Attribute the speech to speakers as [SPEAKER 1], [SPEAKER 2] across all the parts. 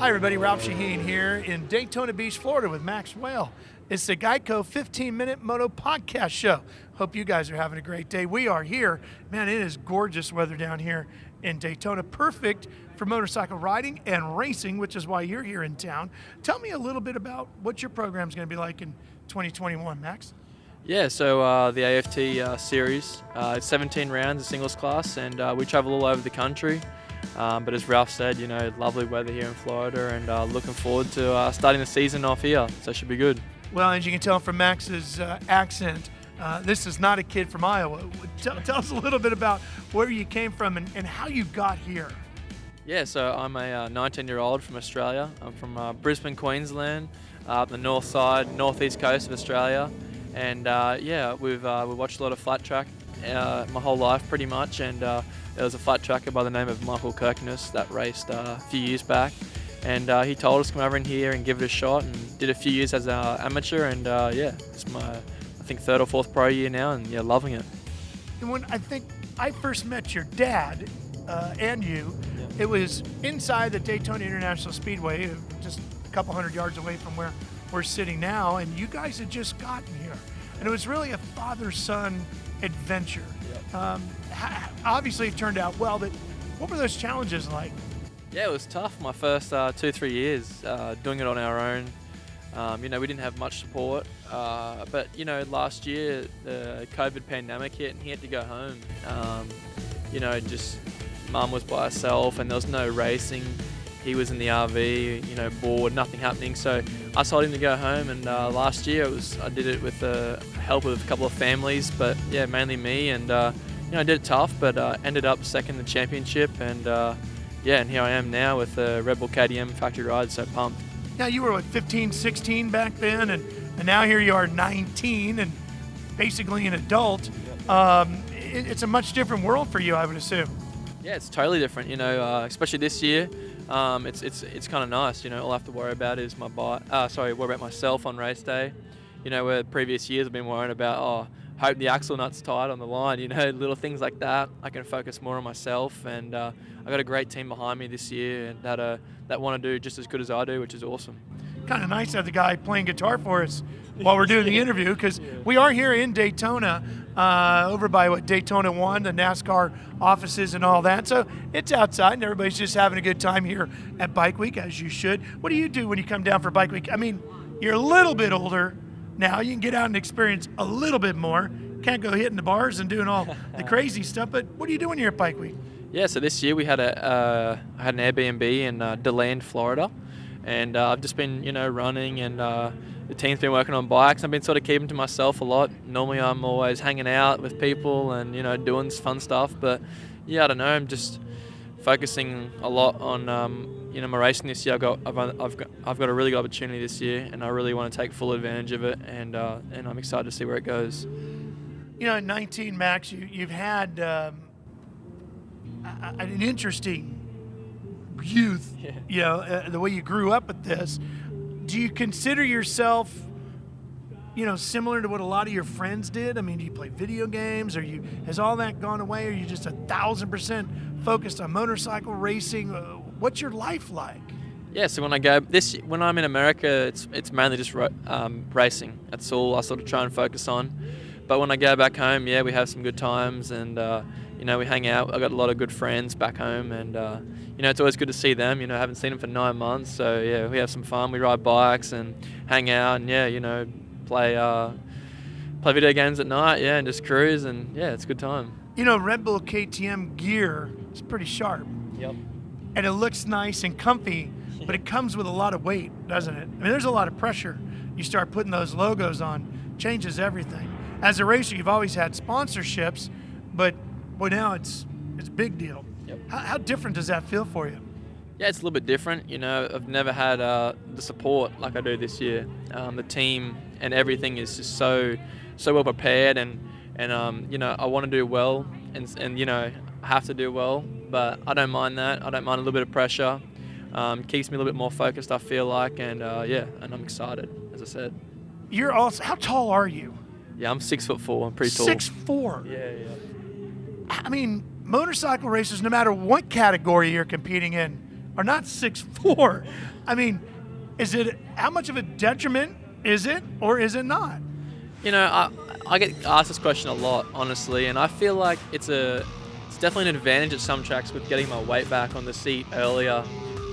[SPEAKER 1] Hi everybody, Ralph Sheheen here in Daytona Beach, Florida with Max Whale. It's the GEICO 15-minute Moto podcast show. Hope you guys are having a great day. We are here. Man, it is gorgeous weather down here in Daytona. Perfect for motorcycle riding and racing, which is why you're here in town. Tell me a little bit about what your program's going to be like in 2021, Max.
[SPEAKER 2] Yeah, so the AFT series, it's 17 rounds, a singles class, and we travel all over the country. But as Ralph said, you know, lovely weather here in Florida, and looking forward to starting the season off here, so it should be good.
[SPEAKER 1] Well, as you can tell from Max's accent, this is not a kid from Iowa. Tell us a little bit about where you came from and how you got here.
[SPEAKER 2] Yeah, so I'm a 19-year-old from Australia. I'm from Brisbane, Queensland, up the north side, northeast coast of Australia. And yeah, we've watched a lot of flat track my whole life pretty much, and there was a flat tracker by the name of Michael Kirkness that raced a few years back, and he told us to come over in here and give it a shot, and did a few years as an amateur, and yeah, it's my, I think, third or fourth pro year now, and yeah, loving it.
[SPEAKER 1] And when I think I first met your dad and you, it was inside the Daytona International Speedway, just a couple hundred yards away from where we're sitting now, and you guys had just gotten here. And it was really a father-son adventure. Yep. Obviously it turned out well, but what were those challenges like?
[SPEAKER 2] Yeah, it was tough my first 2-3 years doing it on our own. You know, we didn't have much support, but you know, last year the COVID pandemic hit and he had to go home. You know, just mum was by herself and there was no racing. He was in the RV, you know, bored, nothing happening. So I told him to go home, and last year I did it with the help of a couple of families, but yeah, mainly me. And you know, I did it tough, but ended up second in the championship, and yeah, and here I am now with the Red Bull KTM factory ride, so pumped.
[SPEAKER 1] Now you were what, 15, 16 back then, and now here you are 19 and basically an adult. It's a much different world for you, I would assume.
[SPEAKER 2] Yeah, it's totally different, you know, especially this year. It's kind of nice, you know. All I have to worry about is worry about myself on race day. You know, where previous years I've been worrying about, hope the axle nut's tight on the line, you know, little things like that. I can focus more on myself, and I got a great team behind me this year that want to do just as good as I do, which is awesome.
[SPEAKER 1] Kind of nice to have the guy playing guitar for us while we're doing the interview, because we are here in Daytona, over by Daytona 1, the NASCAR offices and all that. So it's outside and everybody's just having a good time here at Bike Week, as you should. What do you do when you come down for Bike Week? I mean, you're a little bit older now. You can get out and experience a little bit more. Can't go hitting the bars and doing all the crazy stuff, but what are you doing here at Bike Week?
[SPEAKER 2] Yeah, so this year we had I had an Airbnb in DeLand, Florida, and I've just been, you know, running, and the team's been working on bikes. I've been sort of keeping to myself a lot. Normally I'm always hanging out with people and, you know, doing fun stuff, but yeah, I don't know, I'm just focusing a lot on you know, my racing this year. I've got a really good opportunity this year, and I really want to take full advantage of it, and I'm excited to see where it goes.
[SPEAKER 1] You know, at 19, Max, you've had an interesting youth. Yeah. You know, the way you grew up with this. Do you consider yourself, you know, similar to what a lot of your friends did? I mean, do you play video games, or has all that gone away? Or are you just 1,000% focused on motorcycle racing? What's your life like?
[SPEAKER 2] Yeah, so when I'm in America, it's mainly just racing. That's all I sort of try and focus on. But when I go back home, yeah, we have some good times, and you know, we hang out. I've got a lot of good friends back home, and you know, it's always good to see them. You know, I haven't seen them for 9 months, so yeah, we have some fun. We ride bikes and hang out, and yeah, you know, play video games at night, yeah, and just cruise, and yeah, it's a good time.
[SPEAKER 1] You know, Red Bull KTM gear is pretty sharp.
[SPEAKER 2] Yep.
[SPEAKER 1] And it looks nice and comfy, but it comes with a lot of weight, doesn't it? I mean, there's a lot of pressure. You start putting those logos on, changes everything. As a racer, you've always had sponsorships, but boy, now it's a big deal.
[SPEAKER 2] Yep.
[SPEAKER 1] How different does that feel for you?
[SPEAKER 2] Yeah, it's a little bit different. You know, I've never had the support like I do this year. The team and everything is just so well prepared, and you know, I want to do well, and you know, I have to do well, but I don't mind that. I don't mind a little bit of pressure. Keeps me a little bit more focused, I feel like, and yeah, and I'm excited, as I said.
[SPEAKER 1] You're also, how tall are you?
[SPEAKER 2] Yeah, I'm 6'4". I'm pretty tall.
[SPEAKER 1] 6'4".
[SPEAKER 2] Yeah.
[SPEAKER 1] I mean, motorcycle racers, no matter what category you're competing in, are not 6'4". I mean, how much of a detriment is it, or is it not?
[SPEAKER 2] You know, I get asked this question a lot, honestly, and I feel like it's definitely an advantage at some tracks with getting my weight back on the seat earlier.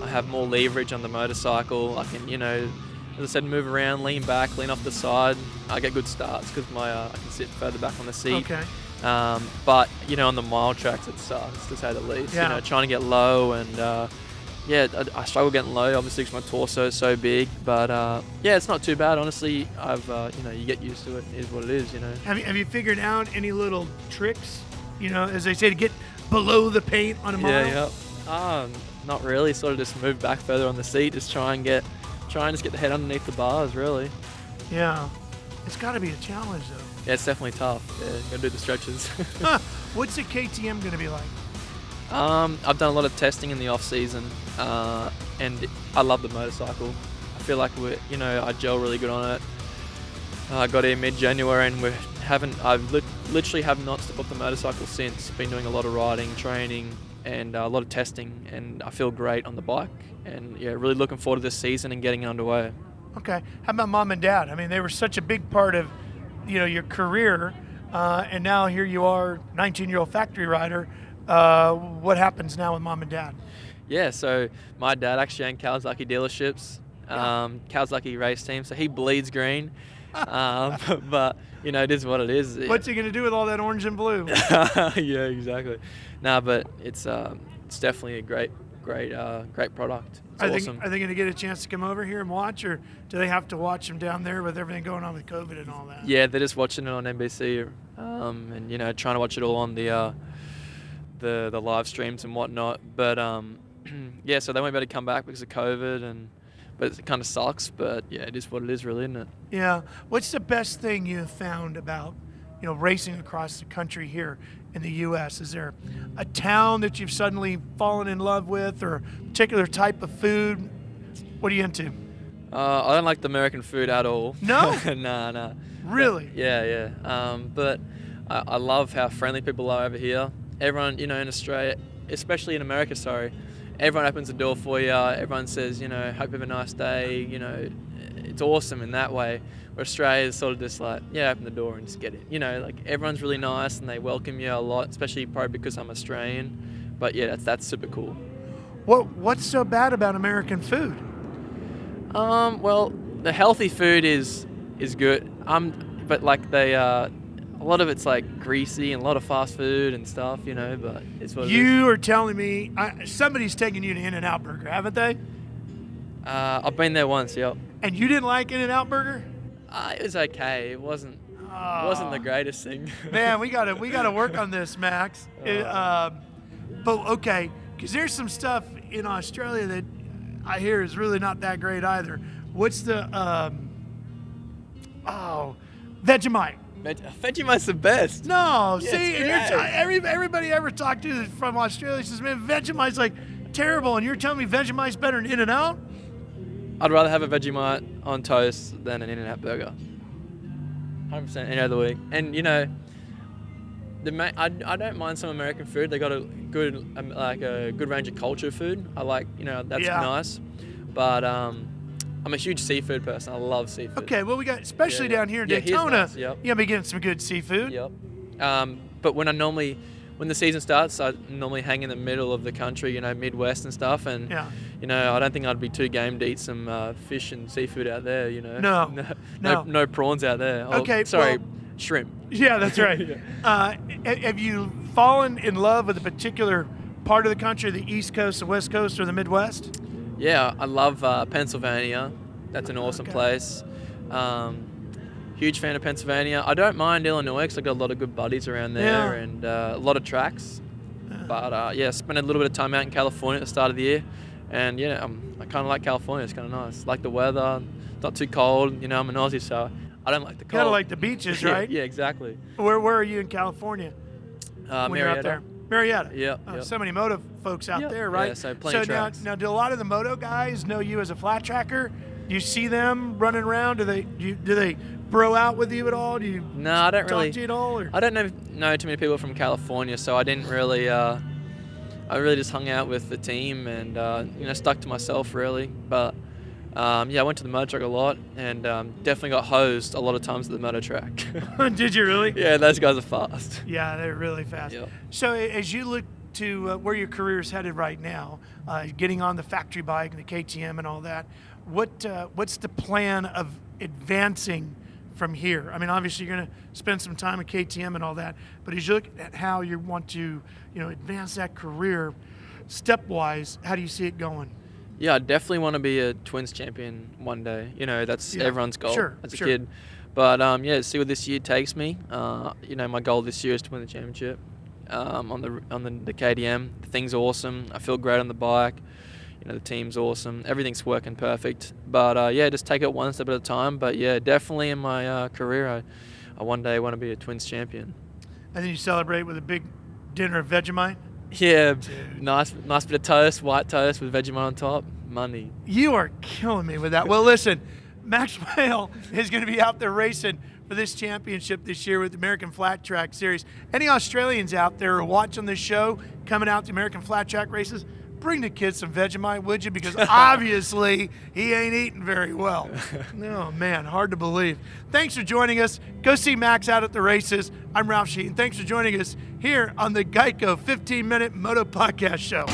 [SPEAKER 2] I have more leverage on the motorcycle. I can, you know, as I said, move around, lean back, lean off the side. I get good starts because I can sit further back on the seat.
[SPEAKER 1] Okay.
[SPEAKER 2] But, you know, on the mild tracks, it sucks, to say the least.
[SPEAKER 1] Yeah.
[SPEAKER 2] You know, trying to get low and, I struggle getting low, obviously, because my torso is so big. But, it's not too bad, honestly. You get used to it. It is what it is, you know.
[SPEAKER 1] Have you figured out any little tricks, you know, as they say, to get below the paint on a mile?
[SPEAKER 2] Yeah. Not really. Sort of just move back further on the seat. Just try and get the head underneath the bars, really.
[SPEAKER 1] Yeah. It's got to be a challenge, though.
[SPEAKER 2] Yeah, it's definitely tough. Yeah, you gotta do the stretches.
[SPEAKER 1] What's the KTM going to be like?
[SPEAKER 2] I've done a lot of testing in the off season, and I love the motorcycle. I feel like I gel really good on it. I got here mid-January, and I've literally have not stepped off the motorcycle since. Been doing a lot of riding, training, and a lot of testing, and I feel great on the bike. And yeah, really looking forward to this season and getting underway.
[SPEAKER 1] Okay. How about mom and dad? I mean, they were such a big part of, you know, your career, and now here you are, 19-year-old factory rider. What happens now with mom and dad?
[SPEAKER 2] Yeah, so my dad actually owned Kawasaki dealerships, Kawasaki race team, so he bleeds green. But you know, it is what it is.
[SPEAKER 1] What's he gonna do with all that orange and blue?
[SPEAKER 2] Yeah, exactly. No, but it's definitely a great product. It's awesome.
[SPEAKER 1] Are they going to get a chance to come over here and watch, or do they have to watch them down there with everything going on with COVID and all that?
[SPEAKER 2] Yeah, they're just watching it on NBC, and you know, trying to watch it all on the live streams and whatnot. But yeah, so they won't be able to come back because of COVID, but it kind of sucks. But yeah, it is what it is, really, isn't it?
[SPEAKER 1] Yeah. What's the best thing you have found about, you know, racing across the country here in the U.S.? Is there a town that you've suddenly fallen in love with, or a particular type of food? What are you into?
[SPEAKER 2] I don't like the American food at all.
[SPEAKER 1] No?
[SPEAKER 2] Nah.
[SPEAKER 1] Really?
[SPEAKER 2] But, yeah. But I love how friendly people are over here. Everyone, you know, in Australia, especially in America, everyone opens the door for you. Everyone says, you know, hope you have a nice day. You know, it's awesome in that way. Where Australia is sort of just like, yeah, open the door and just get it. You know, like everyone's really nice and they welcome you a lot, especially probably because I'm Australian. But yeah, that's super cool.
[SPEAKER 1] What's so bad about American food?
[SPEAKER 2] Well, the healthy food is good. But like a lot of it's like greasy and a lot of fast food and stuff, you know. But it's what it is.
[SPEAKER 1] You are telling me somebody's taken you to In-N-Out Burger, haven't they?
[SPEAKER 2] I've been there once, yep.
[SPEAKER 1] And you didn't like In-N-Out Burger?
[SPEAKER 2] It was okay. It wasn't the greatest thing.
[SPEAKER 1] Man, we gotta work on this, Max. But okay, because there's some stuff in Australia that I hear is really not that great either. What's the Vegemite?
[SPEAKER 2] Vegemite's the best.
[SPEAKER 1] No,
[SPEAKER 2] yeah,
[SPEAKER 1] see, and everybody I ever talked to from Australia says, man, Vegemite's like terrible, and you're telling me Vegemite's better than In-N-Out?
[SPEAKER 2] I'd rather have a Vegemite on toast than an In-N-Out burger. 100% any other week. And you know, I don't mind some American food. They got a good range of culture food. I like, you know, that's nice. But I'm a huge seafood person. I love seafood.
[SPEAKER 1] Okay, well, we got, especially down here in Daytona,
[SPEAKER 2] nice, yep.
[SPEAKER 1] You'll be getting some good seafood.
[SPEAKER 2] Yep. But when the season starts, I normally hang in the middle of the country, you know, Midwest and stuff. And, you know, I don't think I'd be too game to eat some fish and seafood out there, you know. No prawns out there.
[SPEAKER 1] Okay.
[SPEAKER 2] Shrimp.
[SPEAKER 1] Yeah, that's right. Have you fallen in love with a particular part of the country, the East Coast, the West Coast, or the Midwest?
[SPEAKER 2] Yeah, I love Pennsylvania. That's an awesome place. Huge fan of Pennsylvania. I don't mind Illinois because I've got a lot of good buddies around there and a lot of tracks. But spent a little bit of time out in California at the start of the year. And I kind of like California. It's kind of nice. Like the weather, not too cold. You know, I'm an Aussie, so I don't like the cold.
[SPEAKER 1] Kind of like the beaches, right?
[SPEAKER 2] Yeah, exactly.
[SPEAKER 1] Where are you in California? When
[SPEAKER 2] Marietta.
[SPEAKER 1] you're out there? Marietta.
[SPEAKER 2] Yeah.
[SPEAKER 1] So many moto folks out there, right?
[SPEAKER 2] Yeah, so plenty of tracks.
[SPEAKER 1] Now, do a lot of the moto guys know you as a flat tracker? Do you see them running around? Do they bro out with you at all? Do you
[SPEAKER 2] I don't
[SPEAKER 1] talk to you at all? Or?
[SPEAKER 2] I don't know too many people from California, so I didn't really I really just hung out with the team and stuck to myself really. But yeah, I went to the motor track a lot and definitely got hosed a lot of times at the motor track.
[SPEAKER 1] Did you really?
[SPEAKER 2] Yeah, those guys are fast.
[SPEAKER 1] Yeah, they're really fast.
[SPEAKER 2] Yep.
[SPEAKER 1] So as you look to where your career is headed right now, getting on the factory bike and the KTM and all that, what's the plan of advancing from here? I mean, obviously you're going to spend some time at KTM and all that, but as you look at how you want to, advance that career stepwise, how do you see it going?
[SPEAKER 2] Yeah, I definitely want to be a twins champion one day. That's everyone's goal as a kid. But yeah, see where this year takes me. My goal this year is to win the championship on the KTM. The thing's awesome. I feel great on the bike. The team's awesome. Everything's working perfect. But yeah, just take it one step at a time. But yeah, definitely in my career, I one day want to be a twins champion.
[SPEAKER 1] And then you celebrate with a big dinner of Vegemite?
[SPEAKER 2] Yeah,
[SPEAKER 1] Dude.
[SPEAKER 2] nice bit of toast, white toast with Vegemite on top. Money.
[SPEAKER 1] You are killing me with that. Well, listen, Max Whale is going to be out there racing for this championship this year with the American Flat Track Series. Any Australians out there who are watching this show, coming out to American Flat Track races, bring the kids some Vegemite, would you? Because obviously he ain't eating very well. Oh, man, hard to believe. Thanks for joining us. Go see Max out at the races. I'm Ralph Sheheen. Thanks for joining us here on the GEICO 15-Minute Moto Podcast Show.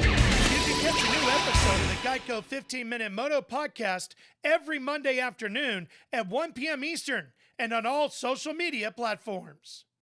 [SPEAKER 1] You can catch a new episode of the GEICO 15-Minute Moto Podcast every Monday afternoon at 1 p.m. Eastern and on all social media platforms.